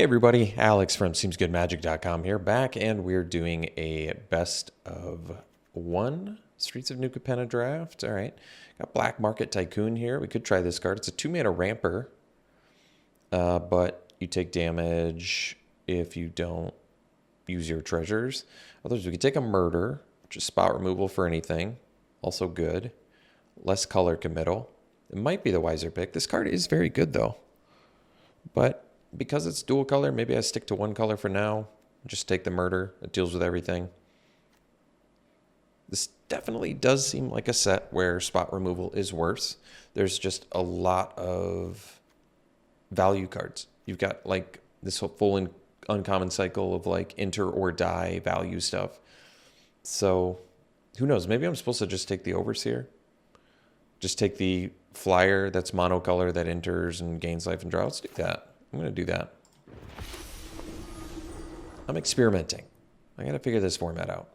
Hey everybody, Alex from SeemsGoodMagic.com here, back, and we're doing a best of one Streets of New Capenna draft. All right, got Black Market Tycoon here. We could try this card. It's a 2-mana ramper, but you take damage if you don't use your treasures. Others, we could take a Murder, which is spot removal for anything, also good. Less color committal. It might be the wiser pick. This card is very good though, but because it's dual color, maybe I stick to one color for now. Just take the Murder. It deals with everything. This definitely does seem like a set where spot removal is worse. There's just a lot of value cards. You've got like this full uncommon cycle of like enter or die value stuff. So who knows? Maybe I'm supposed to just take the Overseer. Just take the flyer that's monocolor that enters and gains life and draw. Let's do that. I'm going to do that. I'm experimenting. I got to figure this format out.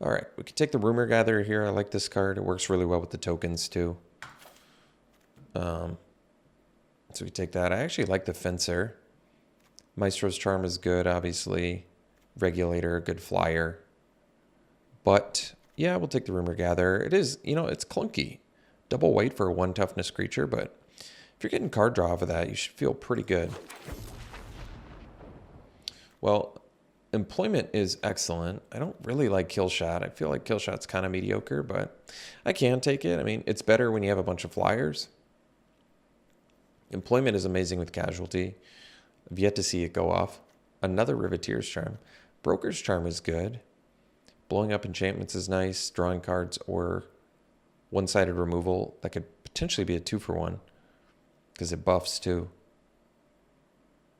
All right, we can take the Rumor Gatherer here. I like this card. It works really well with the tokens too. So we take that. I actually like the Fencer. Maestro's Charm is good, obviously. Regulator, a good flyer. But yeah, we'll take the Rumor Gatherer. It is, it's clunky. Double white for a 1 toughness creature, but if you're getting card draw off of that, you should feel pretty good. Well, employment is excellent. I don't really like Kill Shot. I feel like Kill Shot's kind of mediocre, but I can take it. I mean, it's better when you have a bunch of flyers. Employment is amazing with Casualty. I've yet to see it go off. Another Riveteer's Charm. Broker's Charm is good. Blowing up enchantments is nice. Drawing cards or one-sided removal. That could potentially be a 2-for-1. Because it buffs too.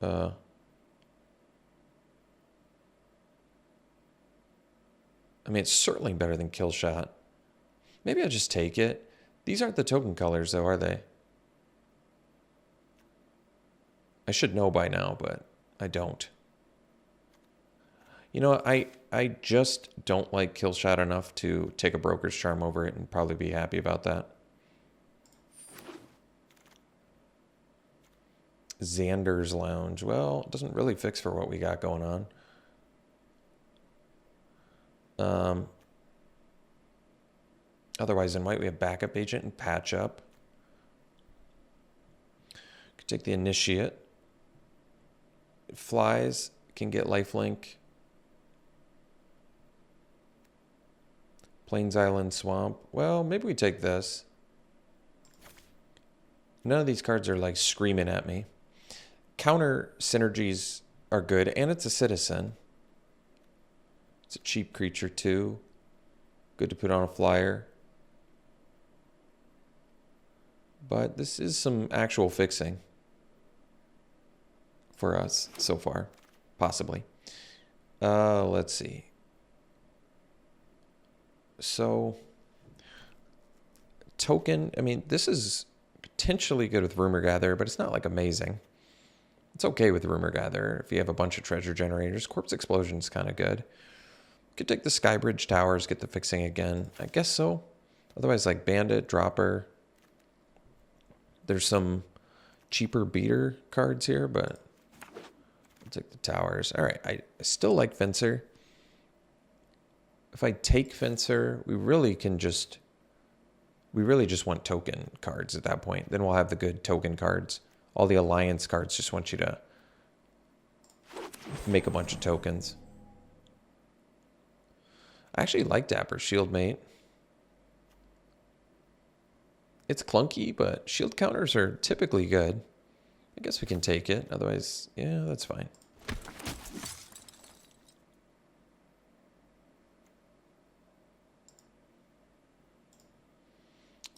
I mean, it's certainly better than Kill Shot. Maybe I'll just take it. These aren't the token colors though, are they? I should know by now, but I don't. You know what? I just don't like Kill Shot enough to take a Broker's Charm over it and probably be happy about that. Xander's Lounge. Well, it doesn't really fix for what we got going on. Otherwise, in white, we have Backup Agent and Patch Up. Could take the Initiate. It flies. Can get Lifelink. Plains Island Swamp. Well, maybe we take this. None of these cards are like screaming at me. Counter synergies are good, and it's a citizen. It's a cheap creature too. Good to put on a flyer. But this is some actual fixing for us so far, possibly. Let's see. So, token, I mean, this is potentially good with Rumor Gatherer, but it's not like amazing. It's okay with Rumor Gatherer if you have a bunch of treasure generators. Corpse Explosion is kind of good. Could take the Skybridge Towers, get the fixing again. I guess so. Otherwise, like Bandit, Dropper. There's some cheaper beater cards here, but I'll take the Towers. All right, I still like Fencer. If I take Fencer, we really just want token cards at that point. Then we'll have the good token cards. All the alliance cards just want you to make a bunch of tokens. I actually like Dapper Shieldmate. It's clunky, but shield counters are typically good. I guess we can take it. Otherwise, yeah, that's fine.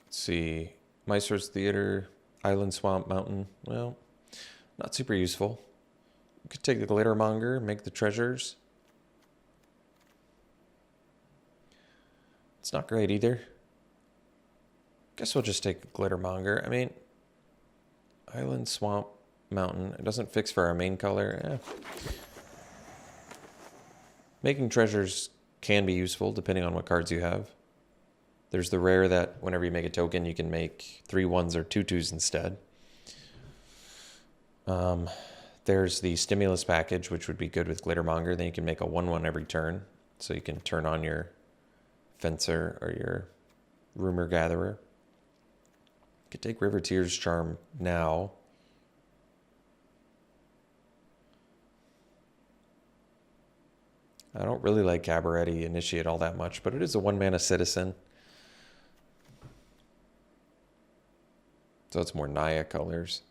Let's see. Maestro's Theater. Island Swamp Mountain. Well, not super useful. We could take the Glittermonger, make the treasures. It's not great either. Guess we'll just take Glittermonger. I mean, Island Swamp Mountain. It doesn't fix for our main color. Making treasures can be useful depending on what cards you have. There's the rare that whenever you make a token, you can make 3 1s or 2 2s instead. There's the Stimulus package, which would be good with Glittermonger. Then you can make a 1/1 every turn. So you can turn on your Fencer or your Rumor Gatherer. You could take Riveteer's Charm now. I don't really like Cabaretti Initiate all that much, but it is a 1-mana citizen. So it's more Naya colors.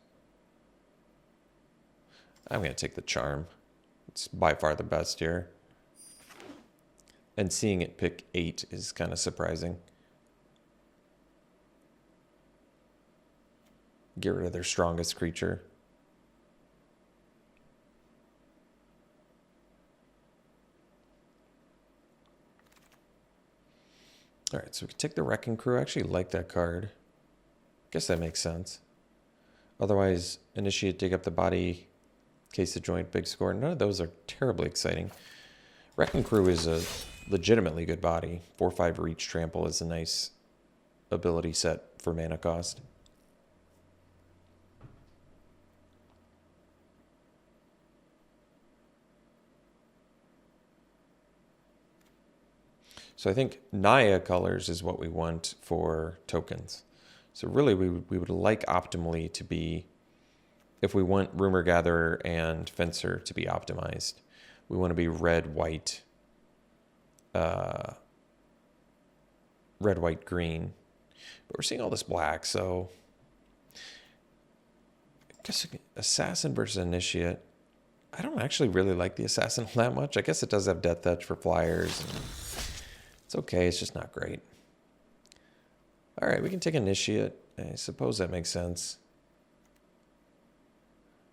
I'm going to take the Charm. It's by far the best here. And seeing it pick 8 is kind of surprising. Get rid of their strongest creature. All right, so we can take the Wrecking Crew. I actually like that card. Guess that makes sense. Otherwise, Initiate, Dig Up the Body, Case the Joint, Big Score. None of those are terribly exciting. Wrecking Crew is a legitimately good body. 4/5 Reach Trample is a nice ability set for mana cost. So I think Naya colors is what we want for tokens. So really we would like optimally to be, if we want Rumor Gatherer and Fencer to be optimized, we want to be red, white, green. But we're seeing all this black, so I guess Assassin versus Initiate. I don't actually really like the Assassin that much. I guess it does have Death Touch for flyers. And it's okay, it's just not great. All right, we can take Initiate. I suppose that makes sense.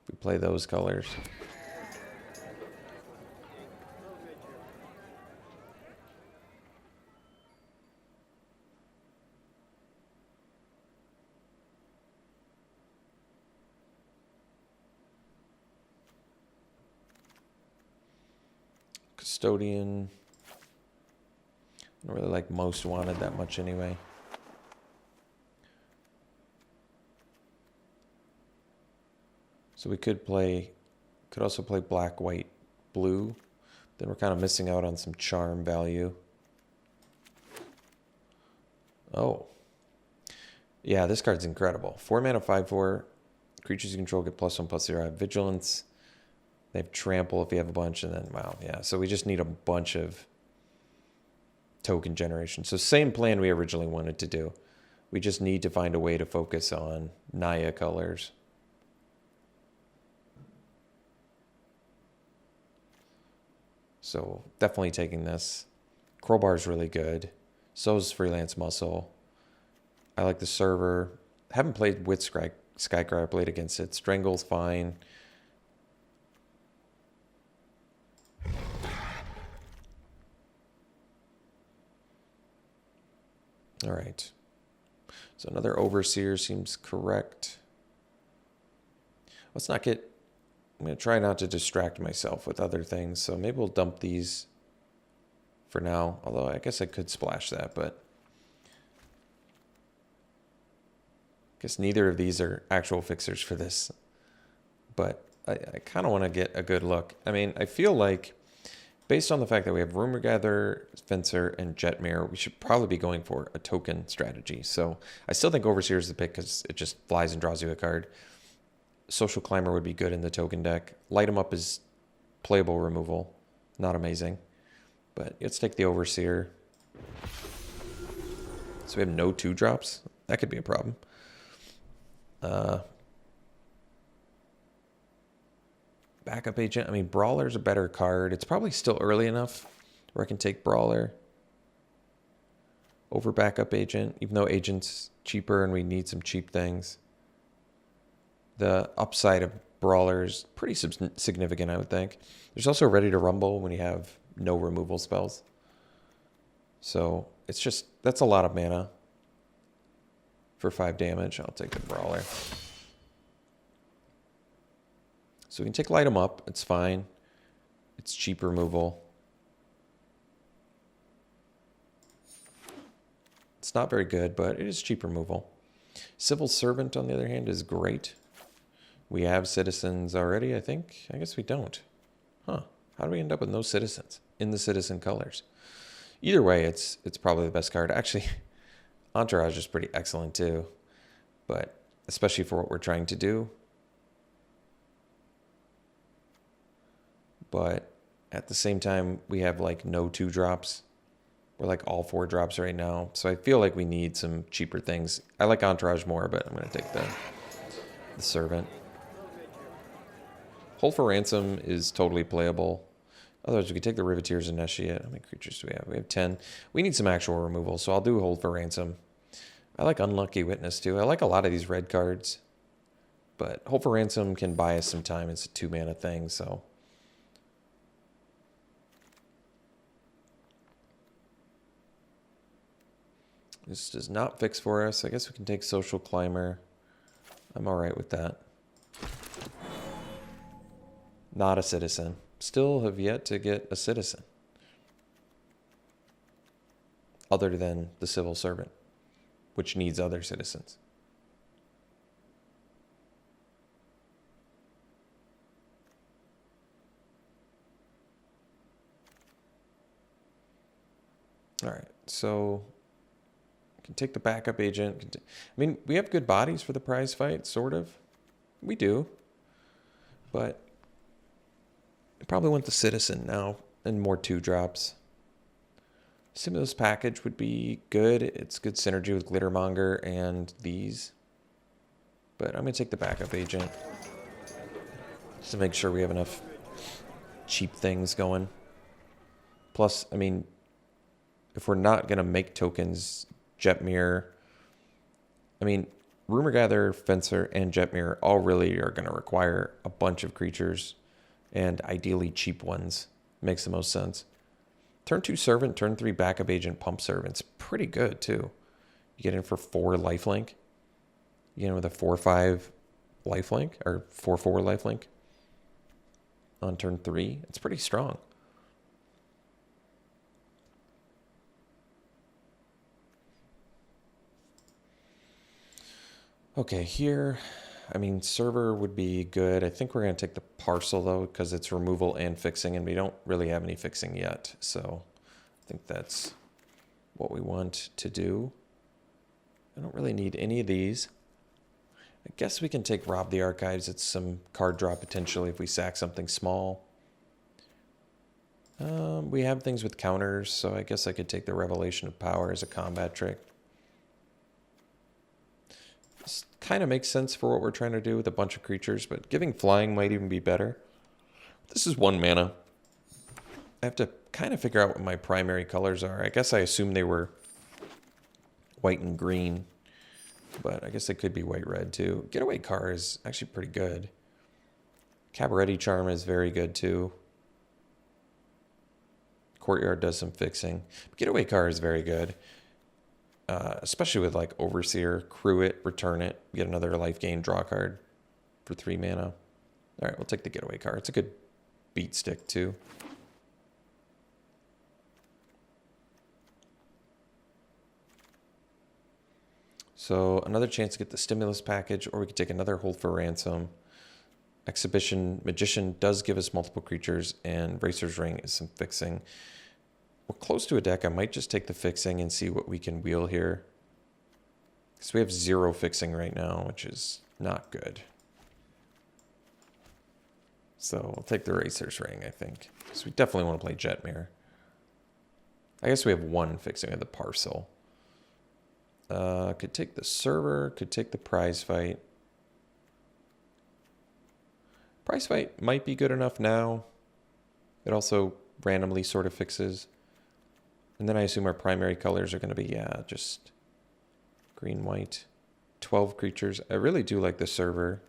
If we play those colors. Custodian. I don't really like Most Wanted that much anyway. So we could also play black, white, blue. Then we're kind of missing out on some charm value. Oh. Yeah, this card's incredible. 4 mana, 5/4. Creatures you control get +1/+0. Have Vigilance. They have Trample if you have a bunch. And then, wow, yeah. So we just need a bunch of token generation. So same plan we originally wanted to do. We just need to find a way to focus on Naya colors. So definitely taking this. Crowbar is really good. So is Freelance Muscle. I like the Server. Haven't played with Skycryer, played against it. Strangle's fine. All right. So another Overseer seems correct. Let's not get... I'm going to try not to distract myself with other things. So maybe we'll dump these for now. Although I guess I could splash that, but... I guess neither of these are actual fixers for this. But I kind of want to get a good look. I mean, I feel like, based on the fact that we have Rumor Gatherer, Fencer, and Jetmare, we should probably be going for a token strategy. So I still think Overseer is the pick because it just flies and draws you a card. Social Climber would be good in the token deck. Light 'em Up is playable removal. Not amazing. But let's take the Overseer. So we have no 2-drops. That could be a problem. Backup Agent. I mean, Brawler's a better card. It's probably still early enough where I can take Brawler over Backup Agent, even though Agent's cheaper and we need some cheap things. The upside of Brawler is pretty significant, I would think. There's also Ready to Rumble when you have no removal spells. So it's just, that's a lot of mana for 5 damage. I'll take the Brawler. So we can take Light 'em Up. It's fine. It's cheap removal. It's not very good, but it is cheap removal. Civil Servant, on the other hand, is great. We have citizens already, I think. I guess we don't. Huh. How do we end up with no citizens in the citizen colors? Either way, it's probably the best card. Actually, Entourage is pretty excellent too, but especially for what we're trying to do. But at the same time, we have like no 2-drops. We're like all 4-drops right now. So I feel like we need some cheaper things. I like Entourage more, but I'm going to take the Servant. Hold for Ransom is totally playable. Otherwise, we could take the Riveteers and Neshiet. How many creatures do we have? We have 10. We need some actual removal, so I'll do Hold for Ransom. I like Unlucky Witness, too. I like a lot of these red cards. But Hold for Ransom can buy us some time. It's a 2-mana thing, so... This does not fix for us. I guess we can take Social Climber. I'm all right with that. Not a citizen. Still have yet to get a citizen. Other than the Civil Servant, which needs other citizens. All right, so we can take the backup agent. I mean, we have good bodies for the prize fight, sort of. We do. But I probably want the citizen now and more 2-drops. Stimulus package would be good. It's good synergy with Glittermonger and these. But I'm going to take the backup agent. Just to make sure we have enough cheap things going. Plus, I mean, if we're not going to make tokens, Jetmir, I mean, Rumor Gatherer, Fencer, and Jetmir all really are going to require a bunch of creatures, and ideally cheap ones. Makes the most sense. Turn 2 Servant, turn 3 backup agent, Pump Servant's pretty good too. You get in for 4 lifelink. You get in with a 4/5 lifelink, or 4/4 lifelink on turn 3. It's pretty strong. Okay, here, I mean, Server would be good. I think we're going to take the Parcel, though, because it's removal and fixing, and we don't really have any fixing yet. So I think that's what we want to do. I don't really need any of these. I guess we can take Rob the Archives. It's some card draw potentially if we sack something small. We have things with counters, so I guess I could take the Revelation of Power as a combat trick. This kind of makes sense for what we're trying to do with a bunch of creatures, but giving flying might even be better. This is 1 mana. I have to kind of figure out what my primary colors are. I guess I assume they were white and green, but I guess they could be white-red too. Getaway Car is actually pretty good. Cabaret Charm is very good too. Courtyard does some fixing. Getaway Car is very good. Especially with like Overseer, crew it, return it, get another life gain, draw card for 3 mana. All right, we'll take the Getaway Card. It's a good beat stick too. So another chance to get the Stimulus package, or we could take another Hold for Ransom. Exhibition Magician does give us multiple creatures, and Racer's Ring is some fixing. We're close to a deck. I might just take the fixing and see what we can wheel here. Because we have 0 fixing right now, which is not good. So I'll take the Racer's Ring, I think. Because we definitely want to play Jetmir. I guess we have 1 fixing with the Parcel. Could take the Server, could take the Prize Fight. Prize Fight might be good enough now. It also randomly sort of fixes. And then I assume our primary colors are going to be, yeah, just green, white. 12 creatures. I really do like the Server.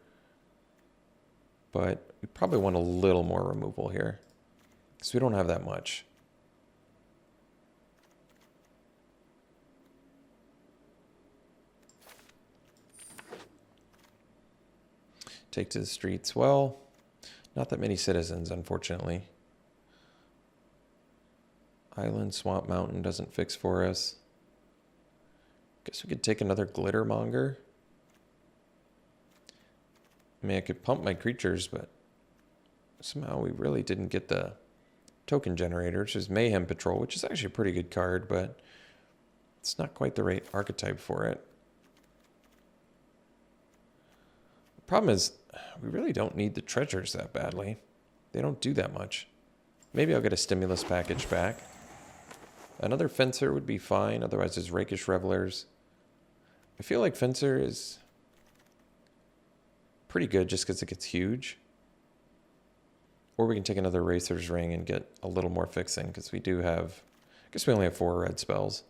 But we probably want a little more removal here. Because we don't have that much. Take to the streets. Well, not that many citizens, unfortunately. Island, Swamp Mountain doesn't fix for us. Guess we could take another Glittermonger. I mean, I could pump my creatures, but somehow we really didn't get the token generator, which is Mayhem Patrol, which is actually a pretty good card, but it's not quite the right archetype for it. The problem is, we really don't need the treasures that badly. They don't do that much. Maybe I'll get a stimulus package back. Another Fencer would be fine, otherwise there's Rakish Revelers. I feel like Fencer is pretty good just because it gets huge. Or we can take another Racer's Ring and get a little more fixing, because we do have, I guess we only have 4 red spells.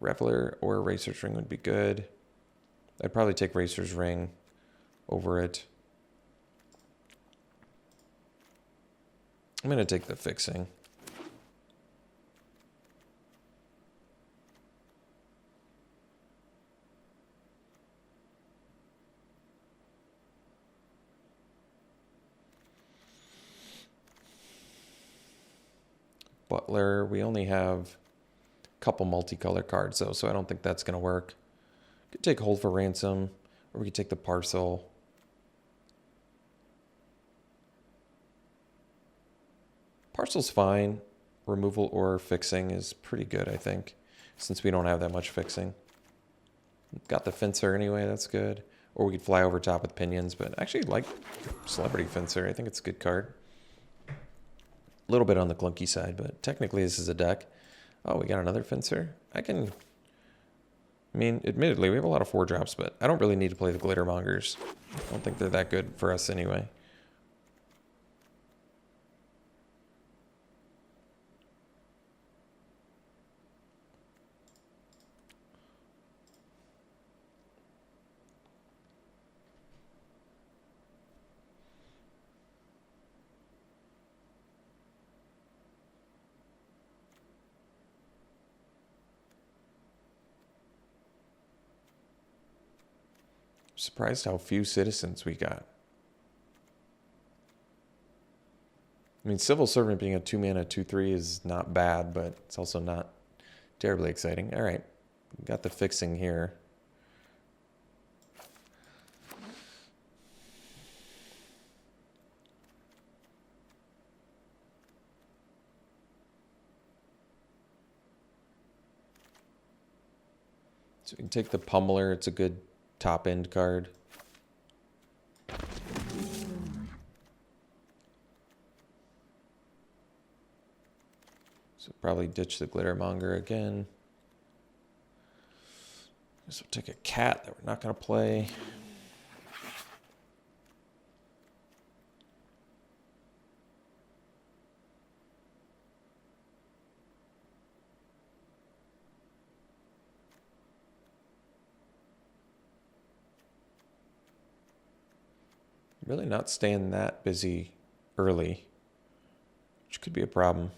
Reveler or Racer's Ring would be good. I'd probably take Racer's Ring over it. I'm going to take the fixing. Butler, we only have a couple multicolor cards though, so I don't think that's going to work. Could take Hold for Ransom, or we could take the Parcel. Parcel's fine. Removal or fixing is pretty good, I think, since we don't have that much fixing. Got the Fencer anyway, that's good. Or we could fly over top with Pinions, but I actually like Celebrity Fencer. I think it's a good card. A little bit on the clunky side, but technically this is a deck. Oh, we got another Fencer. I mean, admittedly, we have a lot of 4-drops, but I don't really need to play the Glittermongers. I don't think they're that good for us anyway. Surprised how few citizens we got. I mean, Civil Servant being a 2-mana 2/3 is not bad, but it's also not terribly exciting. All right, got the fixing here. So we can take the Pummeler. It's a good top end card. So probably ditch the Glittermonger again. Guess we'll take a cat that we're not going to play. Really not staying that busy early, which could be a problem.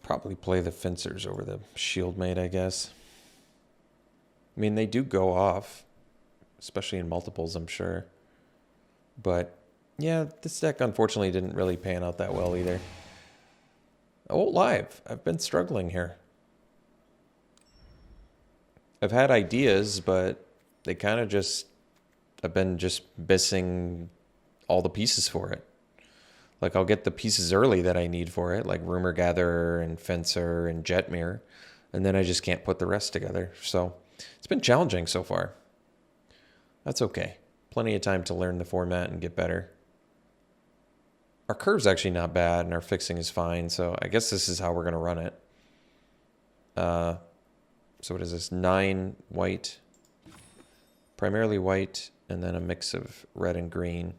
Probably play the Fencers over the Shieldmate, I guess. I mean, they do go off, especially in multiples, I'm sure. But, yeah, this deck unfortunately didn't really pan out that well either. I won't lie, I've been struggling here. I've had ideas, but they kind of just, I've been just missing all the pieces for it. Like, I'll get the pieces early that I need for it, like Rumor Gatherer and Fencer and Jetmir, and then I just can't put the rest together. So it's been challenging so far. That's okay. Plenty of time to learn the format and get better. Our curve's actually not bad, and our fixing is fine, so I guess this is how we're going to run it. So what is this? 9 white, primarily white, and then a mix of red and green.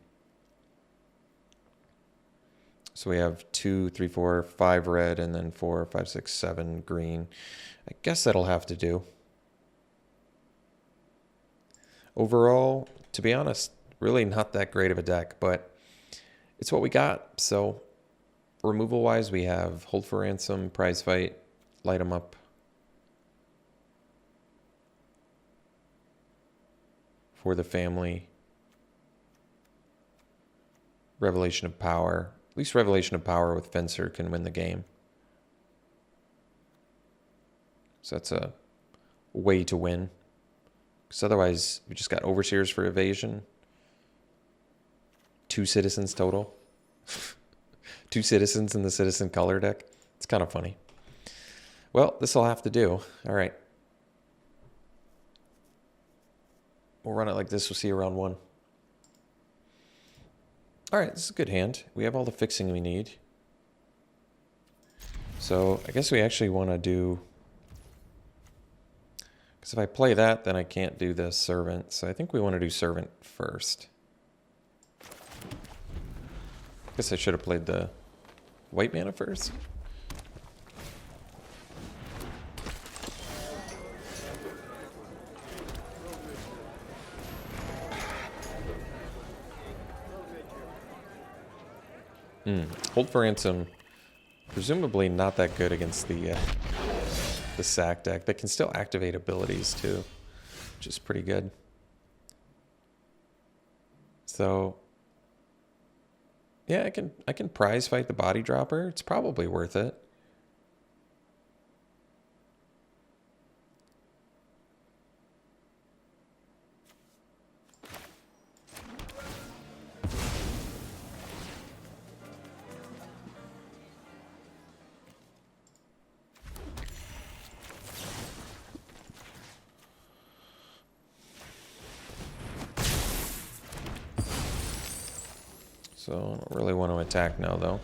So we have 2, 3, 4, 5 red, and then 4, 5, 6, 7 green. I guess that'll have to do. Overall, to be honest, really not that great of a deck, but it's what we got. So removal-wise, we have Hold for Ransom, Prize Fight, Light 'em Up, For the Family, Revelation of Power. At least Revelation of Power with Fencer can win the game. So that's a way to win. Because otherwise, we just got Overseers for evasion. 2 citizens total. 2 citizens in the citizen color deck. It's kind of funny. Well, this will have to do. All right. We'll run it like this. We'll see you around 1. All right, this is a good hand. We have all the fixing we need. So I guess we actually want to do... Because if I play that, then I can't do the Servant. So I think we want to do Servant first. I guess I should have played the white mana first. Hold for Ransom, presumably not that good against the sack deck. They can still activate abilities too, which is pretty good. So yeah, I can prize fight the Body Dropper. It's probably worth it. So I don't really want to attack now, though.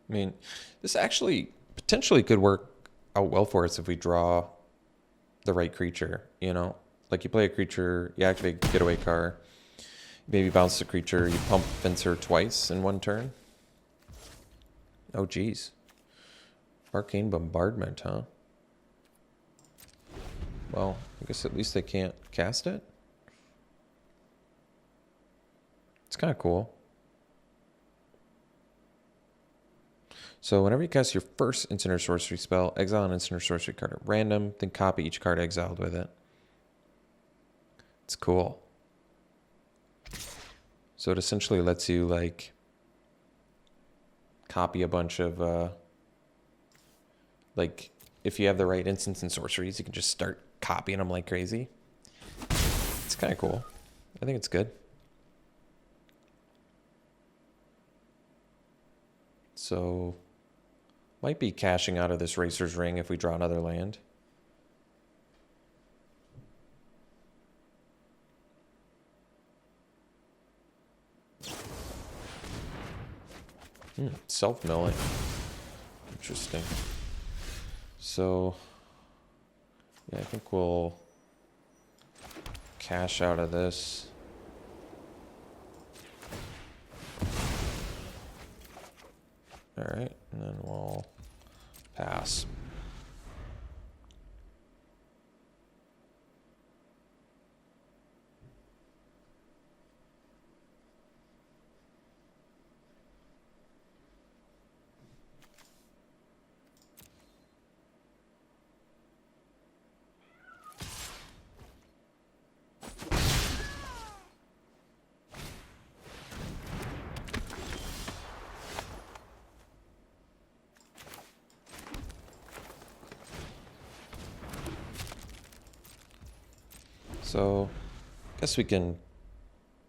I mean, this actually potentially could work out well for us if we draw the right creature, you know? Like you play a creature, you activate Getaway Car, maybe bounce the creature, you pump Fencer twice in 1 turn. Oh, geez. Arcane Bombardment, huh? Well, I guess at least they can't cast it. It's kind of cool. So whenever you cast your first instant or sorcery spell, exile an instant or sorcery card at random, then copy each card exiled with it. It's cool. So it essentially lets you, like, copy a bunch of, like, if you have the right instants and sorceries, you can just start copying them like crazy. It's kind of cool. I think it's good. So... might be cashing out of this Racer's Ring if we draw another land. Self-milling. Interesting. So, yeah, I think we'll cash out of this. All right, and then we'll pass. So, I guess we can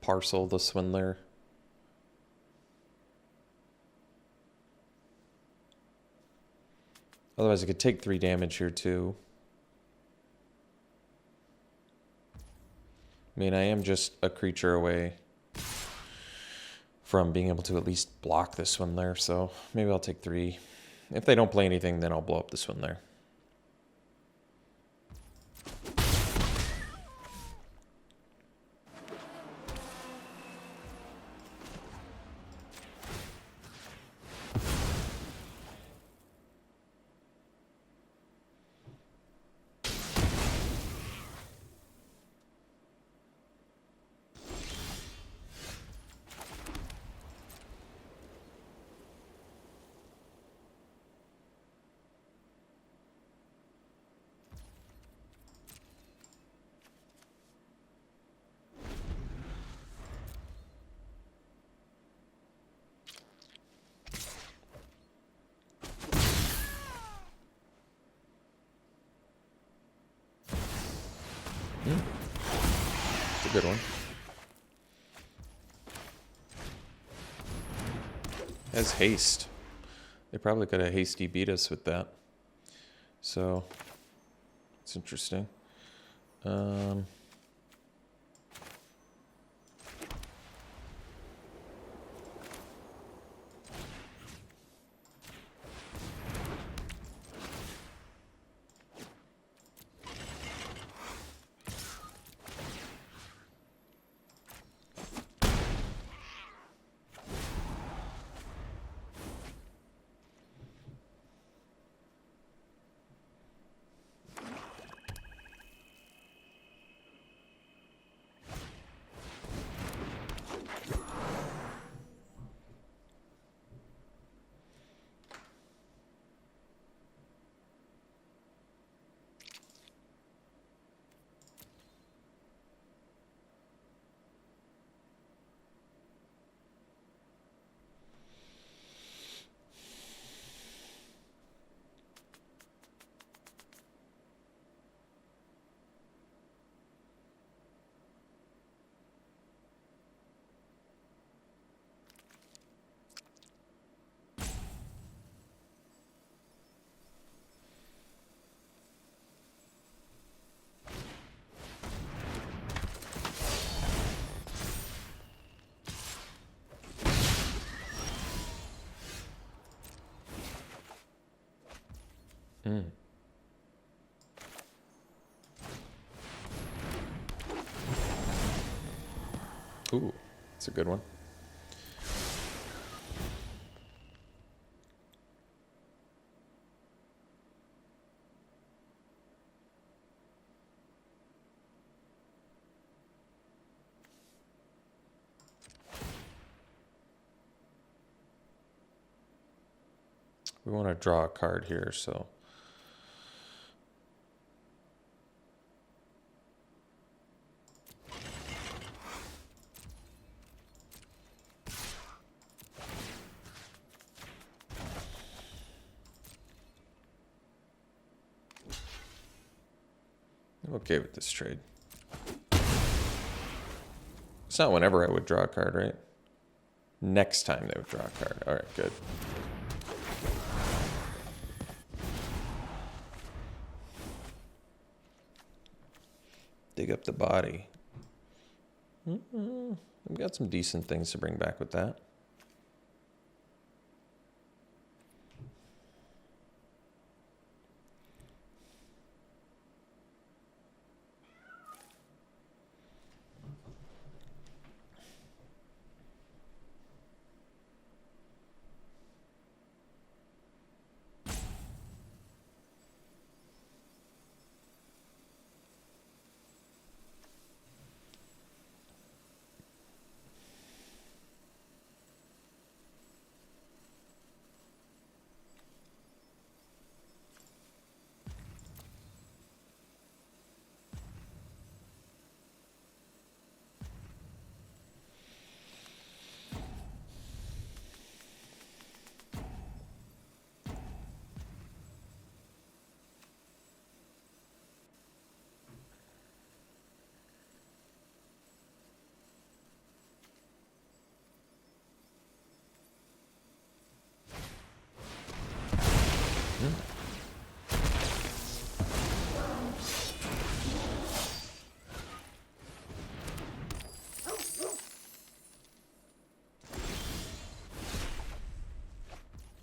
parcel the Swindler. Otherwise, I could take 3 damage here too. I mean, I am just a creature away from being able to at least block the Swindler, so maybe I'll take 3. If they don't play anything, then I'll blow up the Swindler. It's a good one. Has haste. They probably could have hasty beat us with that. So, it's interesting. Ooh, that's a good one. We want to draw a card here, so. I'm okay with this trade. It's not whenever I would draw a card, right? Next time they would draw a card. All right, good. Dig up the body. We've got some decent things to bring back with that.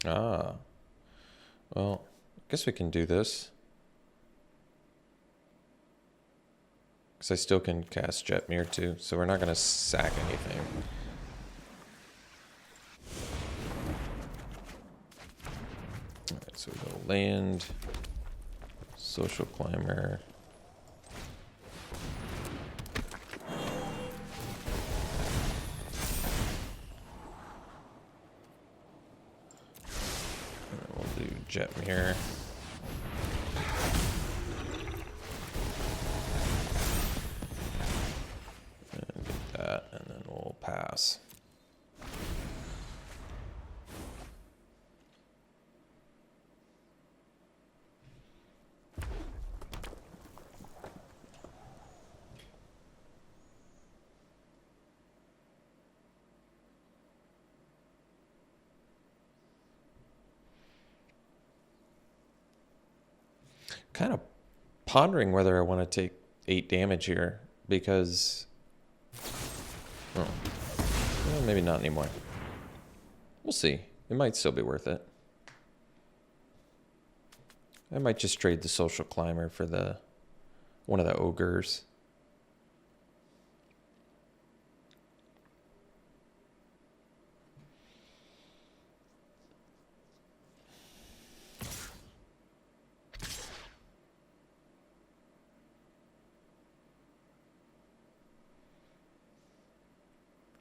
Ah. Well, I guess we can do this. Because I still can cast Jetmir too, so we're not going to sack anything. Alright, so we go land, social climber. We'll do Jetmir. And get that, and then we'll pass. Kind of pondering whether I want to take 8 damage here because, well, maybe not anymore. We'll see. It might still be worth it. I might just trade the social climber for the one of the ogres.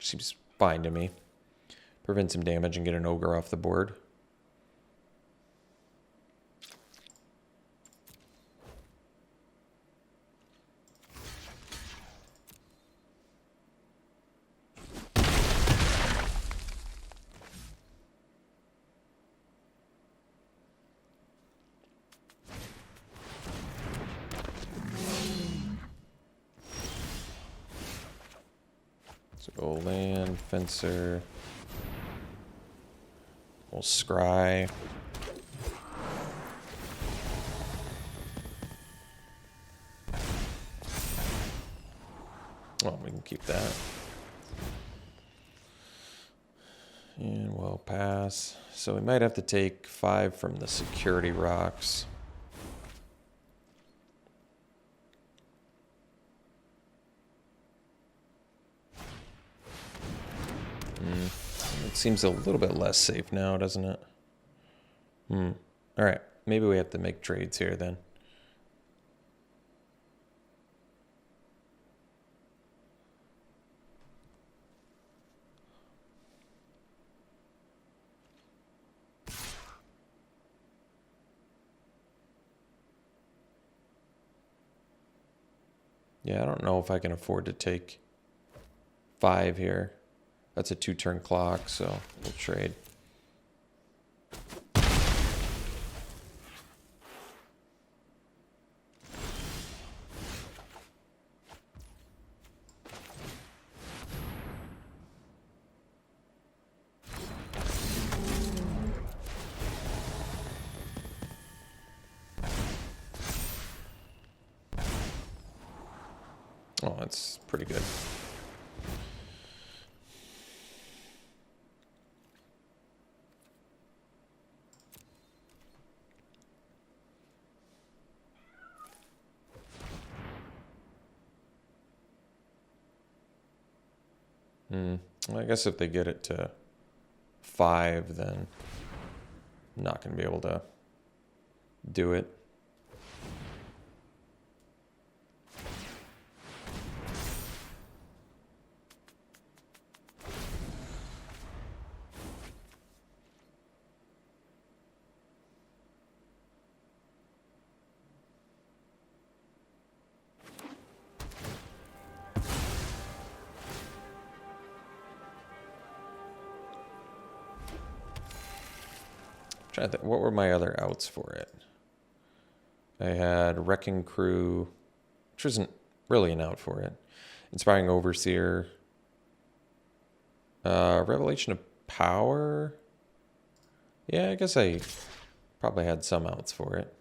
Seems fine to me. Prevent some damage and get an ogre off the board. So go land, fencer. We'll scry. Well, we can keep that. And we'll pass. So we might have to take 5 from the security rocks. It seems a little bit less safe now, doesn't it? All right. Maybe we have to make trades here then. Yeah, I don't know if I can afford to take 5 here. That's a 2-turn clock, so we'll trade. Oh, that's pretty good. Well, I guess if they get it to 5, then I'm not going to be able to do it. Trying to think, what were my other outs for it? I had Wrecking Crew, which wasn't really an out for it. Inspiring Overseer. Revelation of Power. Yeah, I guess I probably had some outs for it.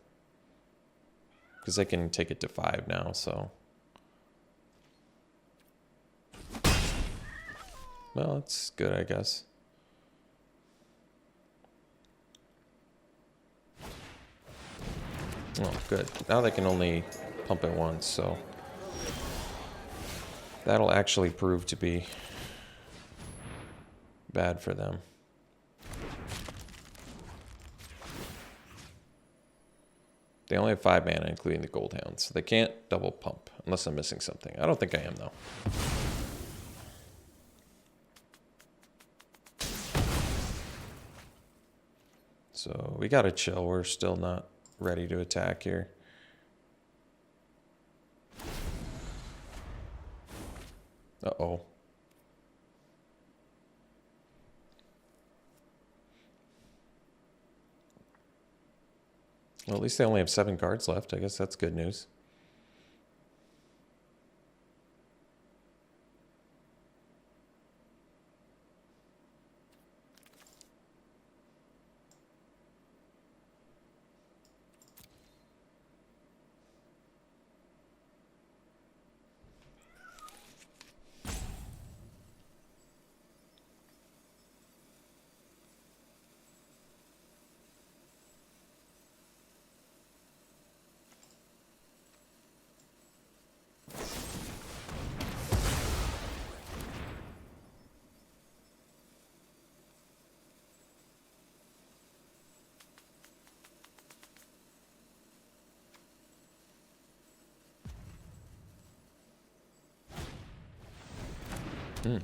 Because I can take it to 5 now, so. Well, that's good, I guess. Oh, good. Now they can only pump it once, so that'll actually prove to be bad for them. They only have 5 mana, including the Gold Hound, so they can't double pump, unless I'm missing something. I don't think I am, though. So we gotta chill. We're still not ready to attack here. Uh-oh. Well, at least they only have 7 cards left. I guess that's good news. Hmm.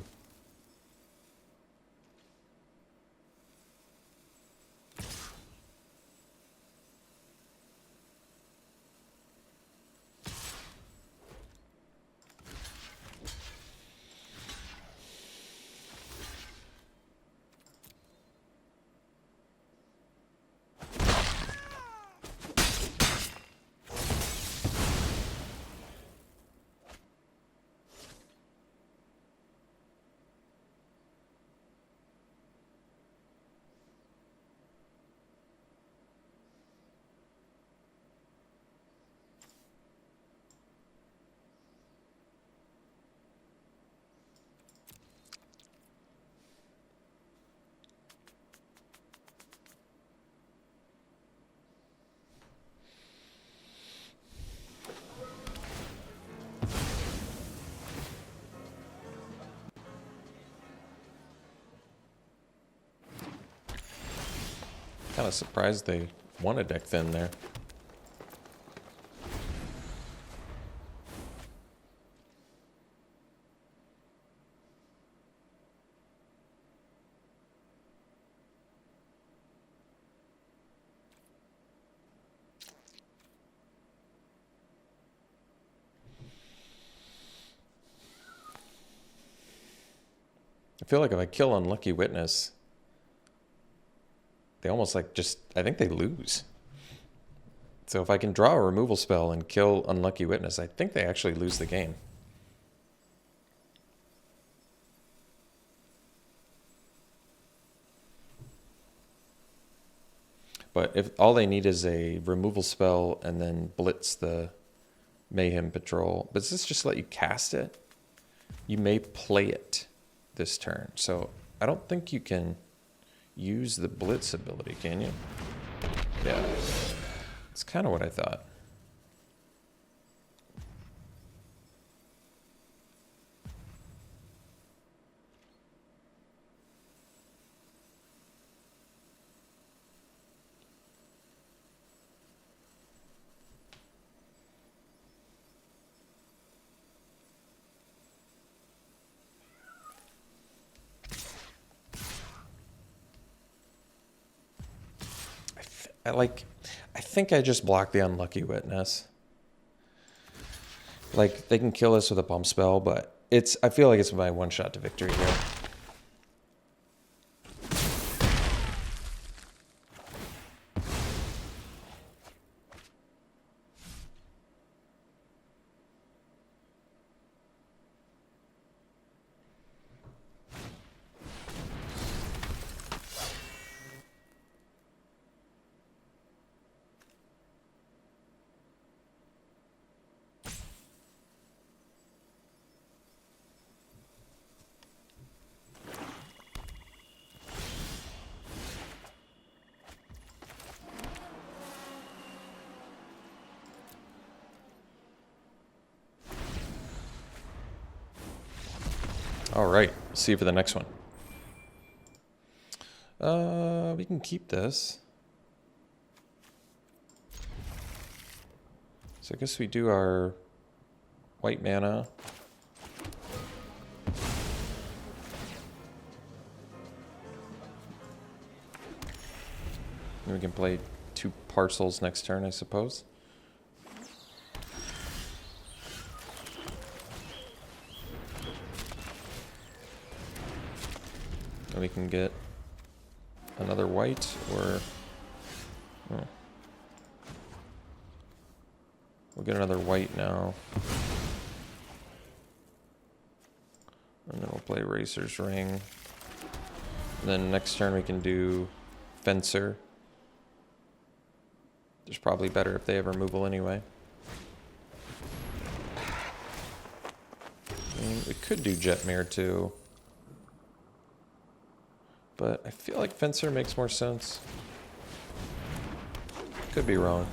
Kind of surprised they won a deck thin there. I feel like if I kill Unlucky Witness, they almost like just, I think they lose. So if I can draw a removal spell and kill Unlucky Witness, I think they actually lose the game. But if all they need is a removal spell and then blitz the Mayhem Patrol, but does this just let you cast it? You may play it this turn. So I don't think you can use the blitz ability, can you? Yeah. It's kind of what I thought. I think I just blocked the Unlucky Witness. Like, they can kill us with a pump spell, but I feel like it's my one shot to victory here. All right, see you for the next one. We can keep this. So I guess we do our white mana. And we can play 2 parcels next turn, I suppose. And we can get another white or... Oh. We'll get another white now. And then we'll play Racer's Ring. And then next turn we can do Fencer. There's probably better if they have removal anyway. I mean, we could do Jetmir too. But I feel like Fencer makes more sense. Could be wrong.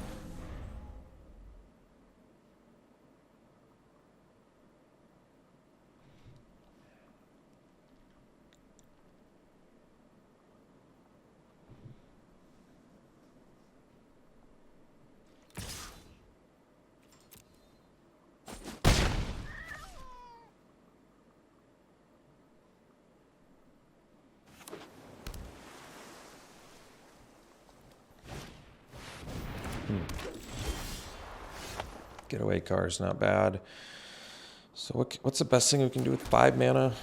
Getaway car is not bad. So what's the best thing we can do with 5 mana?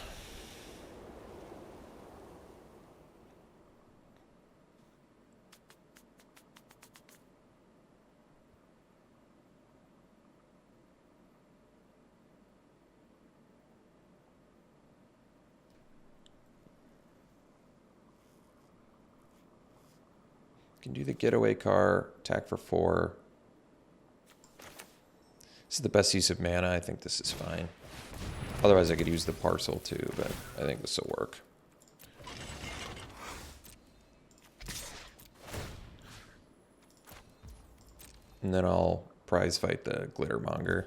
Can do the getaway car, attack for 4. This is the best use of mana. I think this is fine. Otherwise, I could use the parcel too, but I think this will work. And then I'll prize fight the Glittermonger.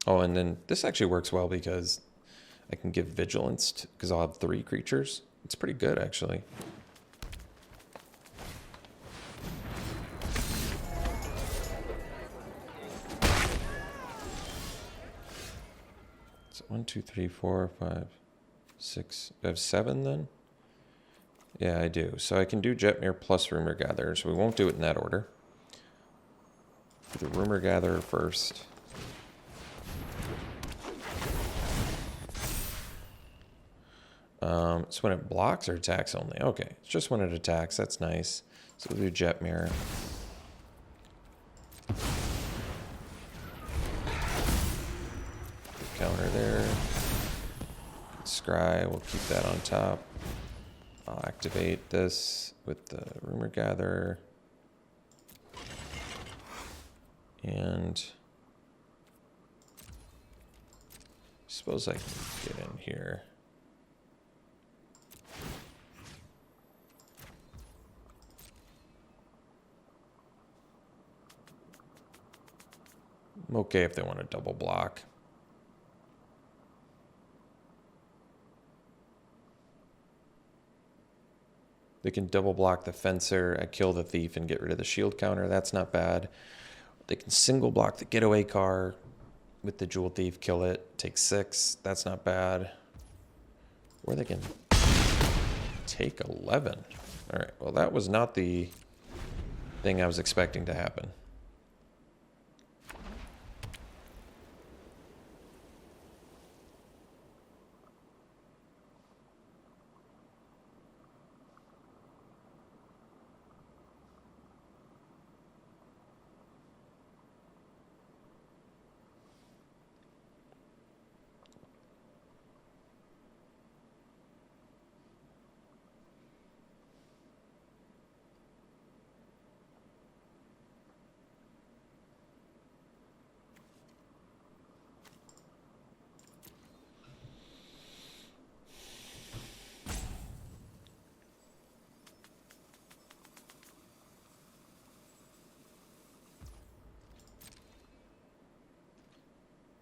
Oh, and then this actually works well because I can give Vigilance because I'll have 3 creatures. It's pretty good, actually. So 1, 2, 3, 4, 5, 6. I have 7 then? Yeah, I do. So I can do Jetmir plus Rumor Gatherer, so we won't do it in that order. Do the Rumor Gatherer first. It's when it blocks or attacks only. Okay, it's just when it attacks. That's nice. So we'll do Jetmir. Counter there. Scry, we'll keep that on top. I'll activate this with the Rumor Gatherer. And I suppose I can get in here. I'm okay if they want to double block. They can double block the Fencer. I kill the Thief and get rid of the shield counter. That's not bad. They can single block the getaway car with the Jewel Thief, kill it, take 6. That's not bad. Or they can take 11. All right, well, that was not the thing I was expecting to happen.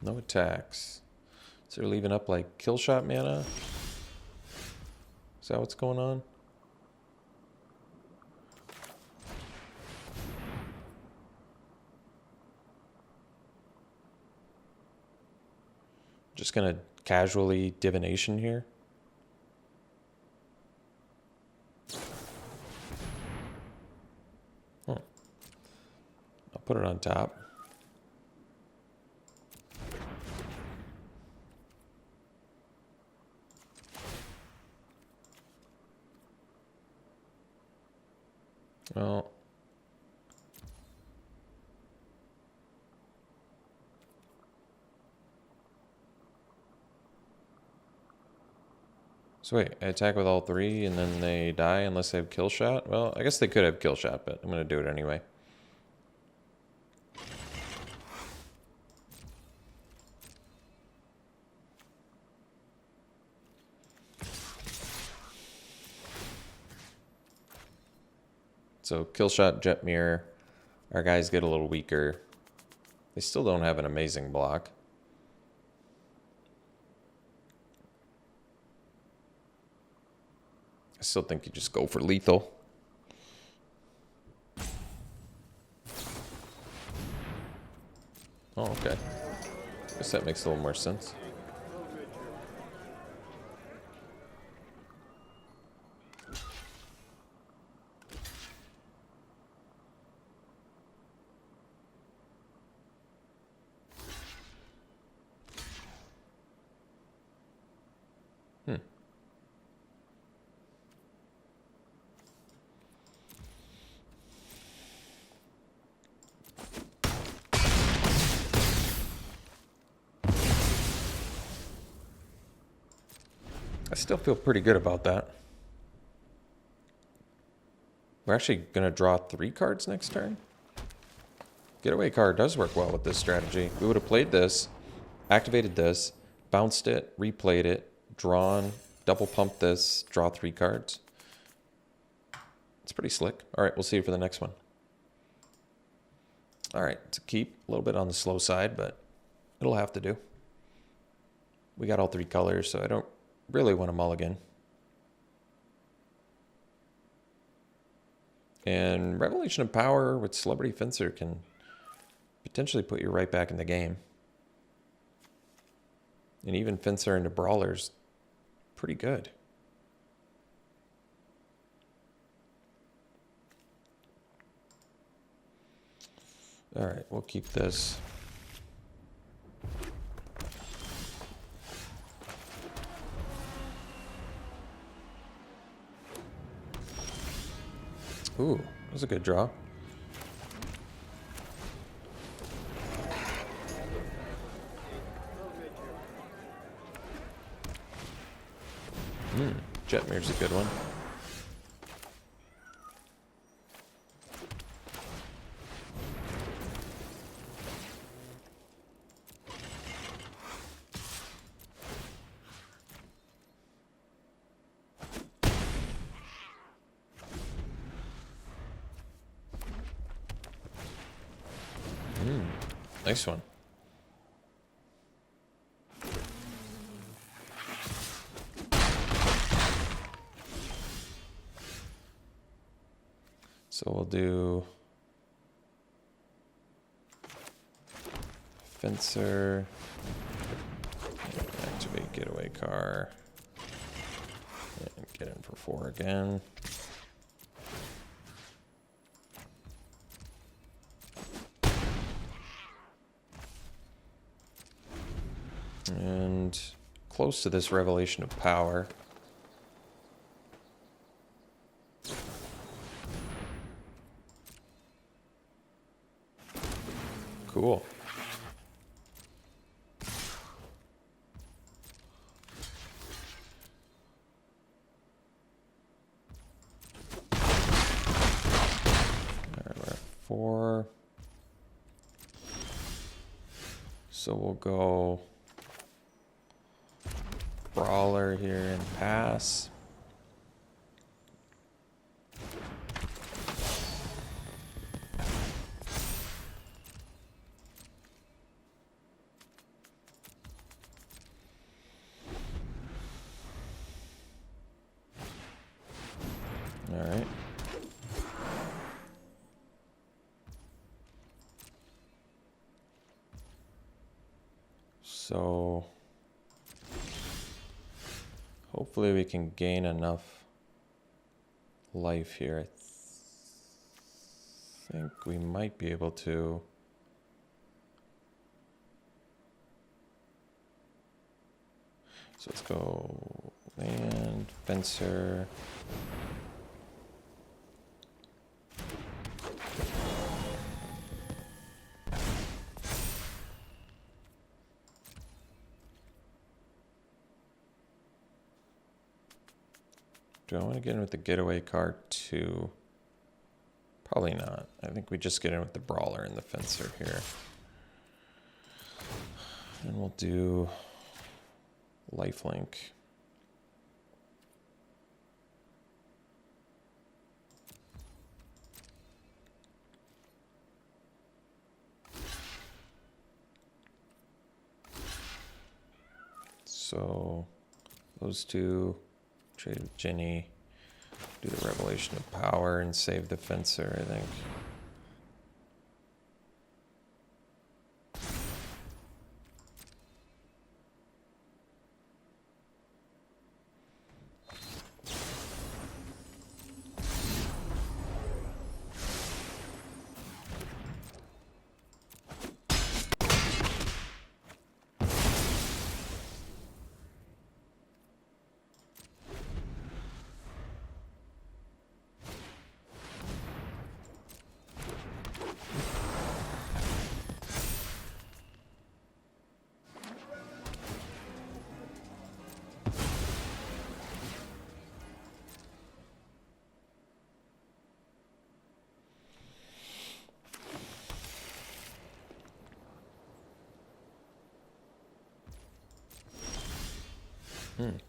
No attacks. So they're leaving up like kill shot mana? Is that what's going on? Just gonna casually divination here. I'll put it on top. Well, so wait, I attack with all three and then they die unless they have kill shot? Well, I guess they could have kill shot, but I'm going to do it anyway. So kill shot, jet mirror. Our guys get a little weaker. They still don't have an amazing block. I still think you just go for lethal. Oh, okay. Guess that makes a little more sense. I still feel pretty good about that. We're actually going to draw 3 cards next turn. Getaway card does work well with this strategy. We would have played this, activated this, bounced it, replayed it, drawn, double pumped this, draw 3 cards. It's pretty slick. All right, we'll see you for the next one. All right, to keep a little bit on the slow side, but it'll have to do. We got all 3 colors, so I don't really want to mulligan. And Revelation of Power with Celebrity Fencer can potentially put you right back in the game. And even Fencer into Brawler's pretty good. All right, we'll keep this. Ooh, that was a good draw. Jetmir's a good one. Nice one. So we'll do Fencer, activate Getaway Car, and get in for 4 again. And close to this Revelation of Power. Cool. All right, we're at 4. So we'll go Brawler here and pass. Hopefully we can gain enough life here. I think we might be able to. So let's go land, fencer. Do I want to get in with the getaway card too? Probably not. I think we just get in with the brawler and the fencer here. And we'll do lifelink. So those two, trade with Ginny, do the Revelation of Power and save the fencer, I think.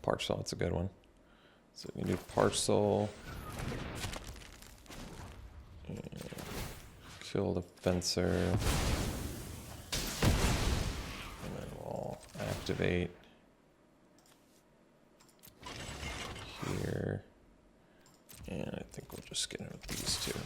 Parcel, that's a good one. So we can do parcel. And kill the fencer. And then we'll activate here. And I think we'll just get in with these two.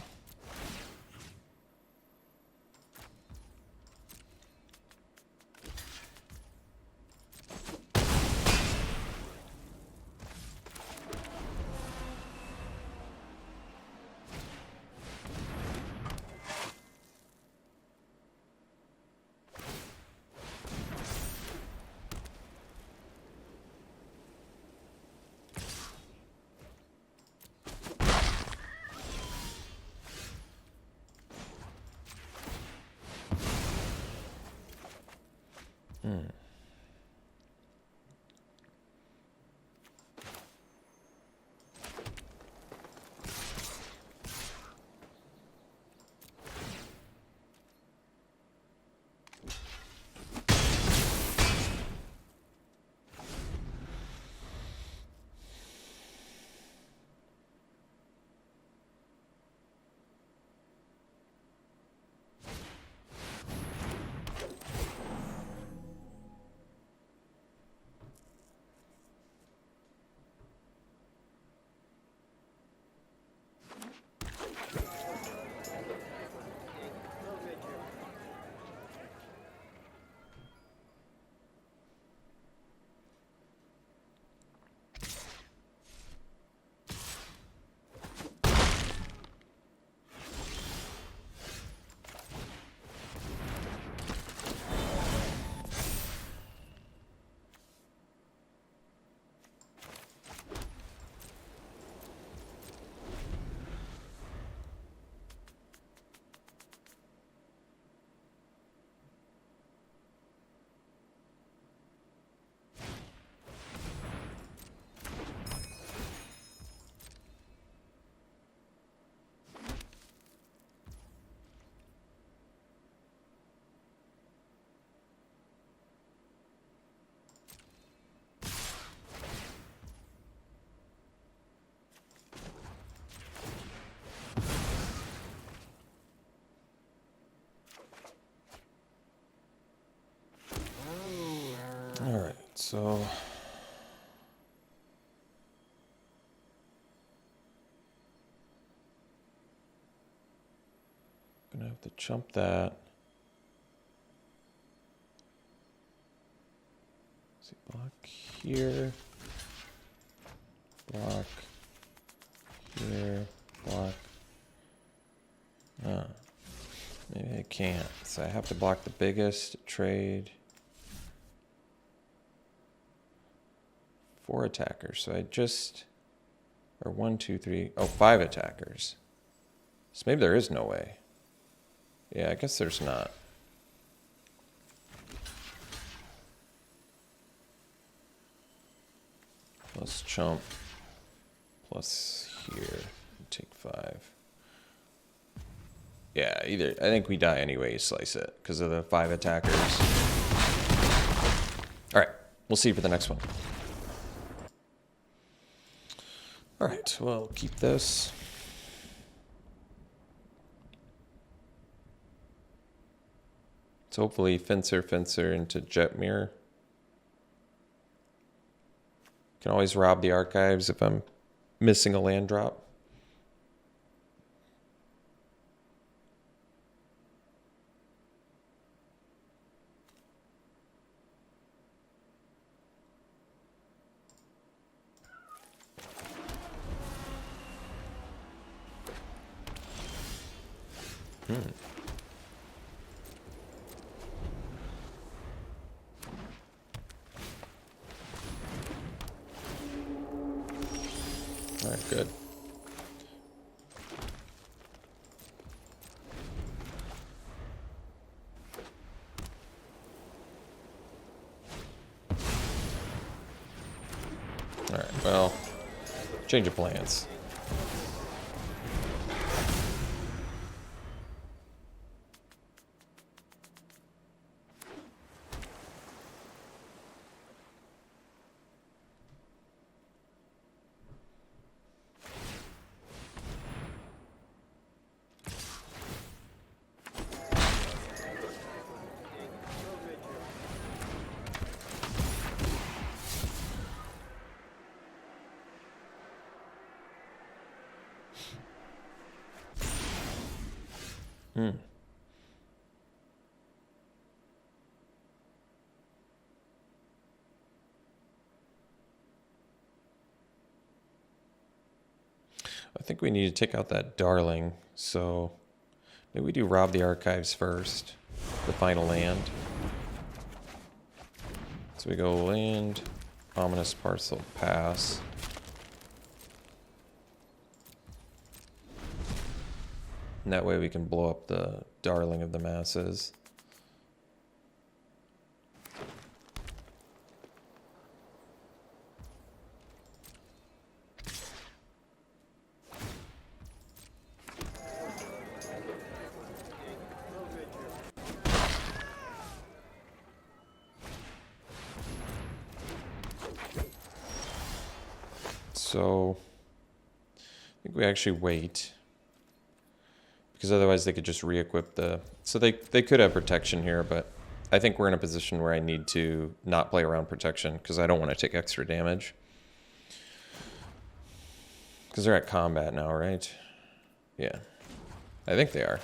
All right, so gonna have to chump that. See, block here. block, here, block. Maybe I can't. So I have to block the biggest, trade. 4 attackers. So I just, or 1, 2, 3, oh, 5 attackers. So maybe there is no way. Yeah, I guess there's not. Plus chump, plus here, take 5. Yeah, either, I think we die anyway, you slice it, because of the 5 attackers. Alright, we'll see for the next one. Alright, well, keep this. So hopefully Fencer into Jetmir. Can always rob the archives if I'm missing a land drop. All right, good. All right, well, change of plans. I think we need to take out that darling, so maybe we do rob the archives first, the final land. So we go land, ominous parcel, pass. And that way we can blow up the darling of the masses. So I think we actually wait, because otherwise they could just re-equip the, so they could have protection here, but I think we're in a position where I need to not play around protection because I don't want to take extra damage. Because they're at combat now, right? Yeah, I think they are.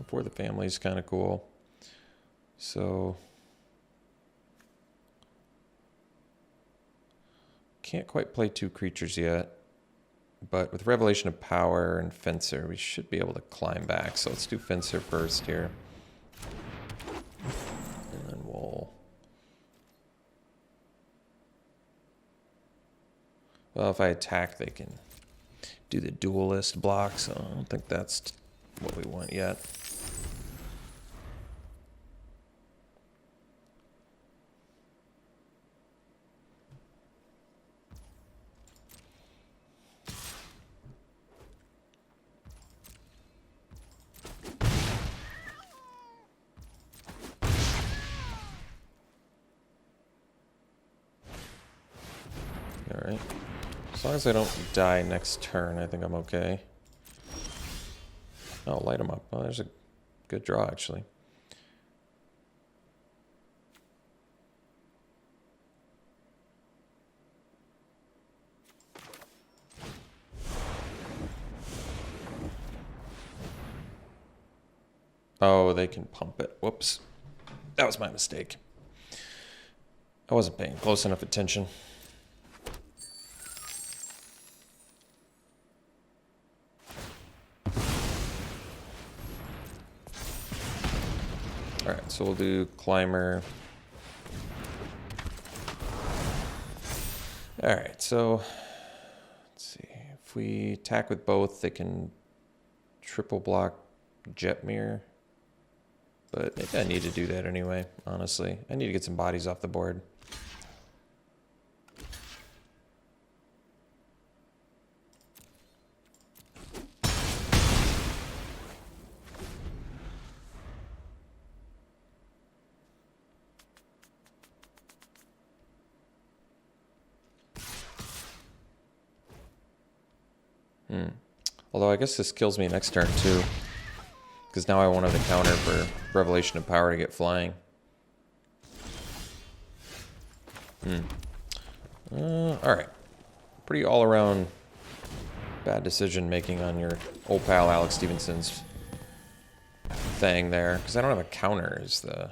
For the family is kind of cool. So can't quite play 2 creatures yet, but with Revelation of Power and Fencer, we should be able to climb back. So let's do Fencer first here, and then we'll. Well, if I attack, they can do the duelist block, so I don't think that's what we want yet. All right. As long as I don't die next turn, I think I'm okay. Oh, light them up. Oh, there's a good draw, actually. Oh, they can pump it. Whoops. That was my mistake. I wasn't paying close enough attention. Alright, so we'll do climber. Alright, so let's see. If we attack with both, they can triple block Jetmir. But maybe I need to do that anyway, honestly. I need to get some bodies off the board. Although I guess this kills me next turn too. Because now I won't have the counter for Revelation of Power to get flying. Alright. Pretty all-around bad decision making on your old pal Alex Stephenson's thing there. Because I don't have a counter is the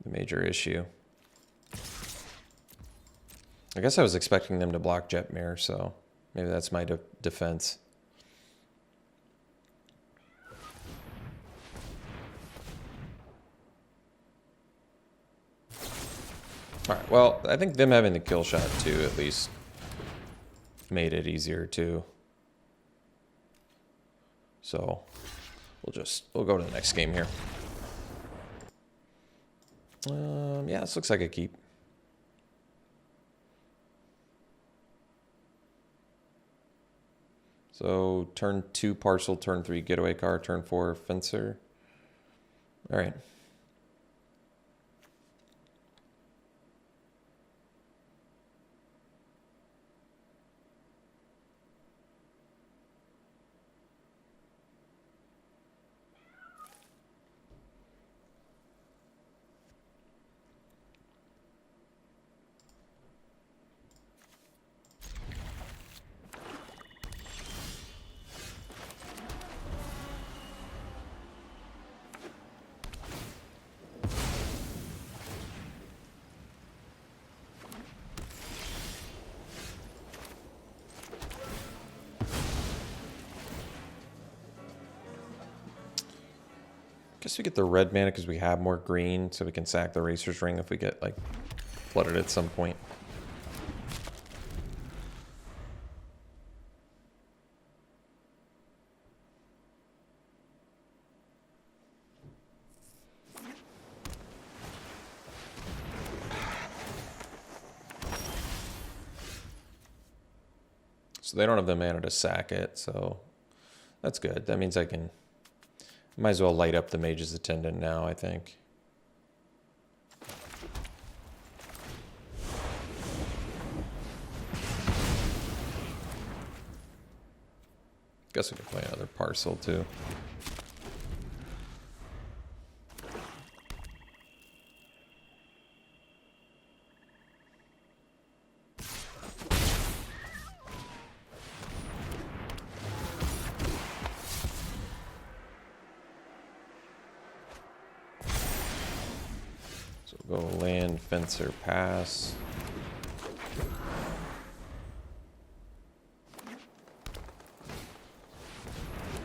major issue. I guess I was expecting them to block Jetmir, so maybe that's my defense. Alright, well, I think them having the kill shot too at least made it easier too. So we'll go to the next game here. Yeah, this looks like a keep. So turn 2 parcel, turn 3 getaway car, turn 4 fencer. All right. Guess we get the red mana because we have more green, so we can sack the Racer's Ring if we get like flooded at some point. So they don't have the mana to sack it, so that's good. That means I can... Might as well light up the Mage's Attendant now, I think. Guess we can play another parcel too. Go land, fencer, pass.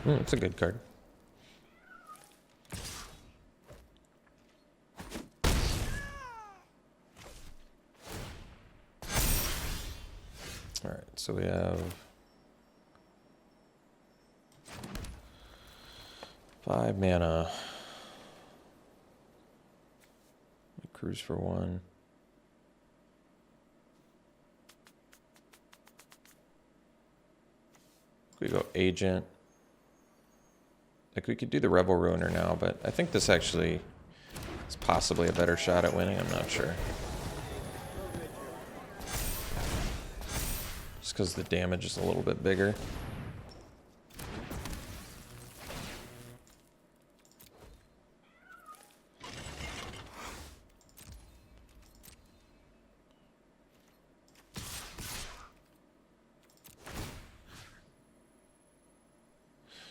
It's a good card. All right, so we have 5 mana. Cruise for 1. We go agent. Like we could do the Rebel Ruiner now, but I think this actually is possibly a better shot at winning. I'm not sure. Just because the damage is a little bit bigger.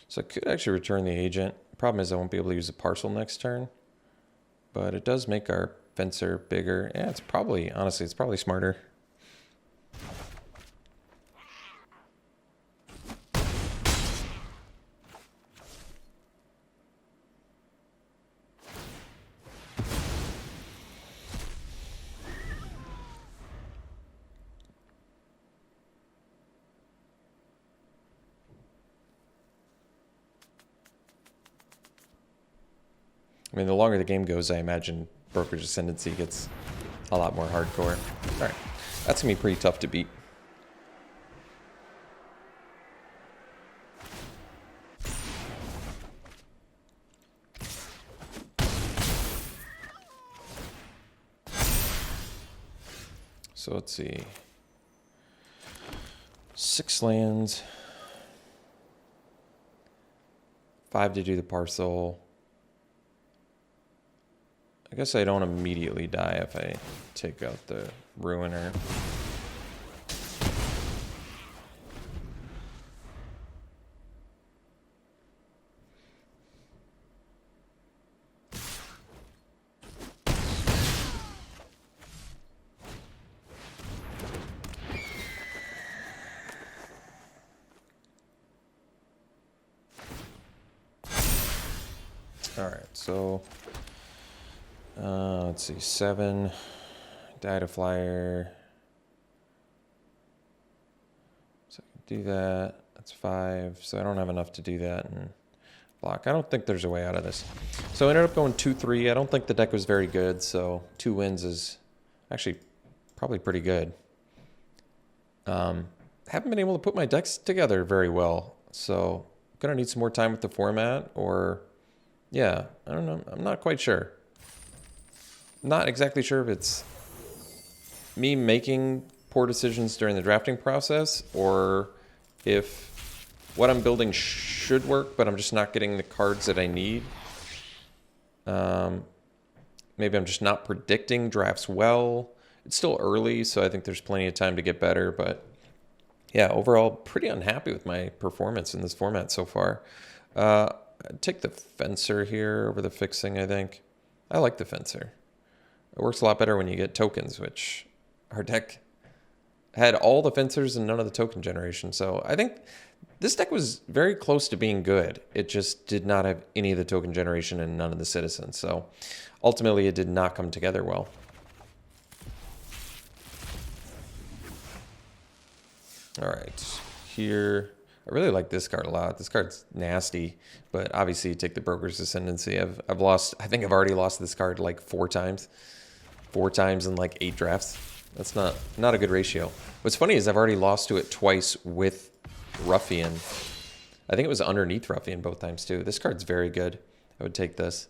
So I could actually return the agent, Problem is I won't be able to use a parcel next turn. But it does make our fencer bigger. Yeah, it's probably, honestly, it's probably smarter. I mean, the longer the game goes, I imagine Broker's Ascendancy gets a lot more hardcore. All right, that's going to be pretty tough to beat. So let's see. 6 lands. 5 to do the parcel. I guess I don't immediately die if I take out the Ruiner. All right, so let's see, 7, die to flyer. So I can do that. That's 5. So I don't have enough to do that and block. I don't think there's a way out of this. So I ended up going 2-3. I don't think the deck was very good. So 2 wins is actually probably pretty good. Haven't been able to put my decks together very well. So I'm gonna need some more time with the format, or yeah, I don't know. I'm not quite sure. Not exactly sure if it's me making poor decisions during the drafting process, or if what I'm building should work, but I'm just not getting the cards that I need. Maybe I'm just not predicting drafts well. It's still early, so I think there's plenty of time to get better. But yeah, overall, pretty unhappy with my performance in this format so far. I'd take the Fencer here over the Fixing, I think. I like the Fencer. It works a lot better when you get tokens, which our deck had all the Fencers and none of the token generation. So I think this deck was very close to being good. It just did not have any of the token generation and none of the citizens. So ultimately, it did not come together well. All right, here. I really like this card a lot. This card's nasty, but obviously you take the Broker's Ascendancy. I've lost, I think I've already lost this card like 4 times. 4 times in like 8 drafts. That's not a good ratio. What's funny is I've already lost to it twice with Ruffian. I think it was underneath Ruffian both times too. This card's very good. I would take this.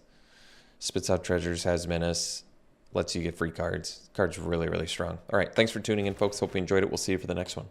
Spits out treasures, has menace, lets you get free cards. Card's really, really strong. All right, thanks for tuning in, folks. Hope you enjoyed it. We'll see you for the next one.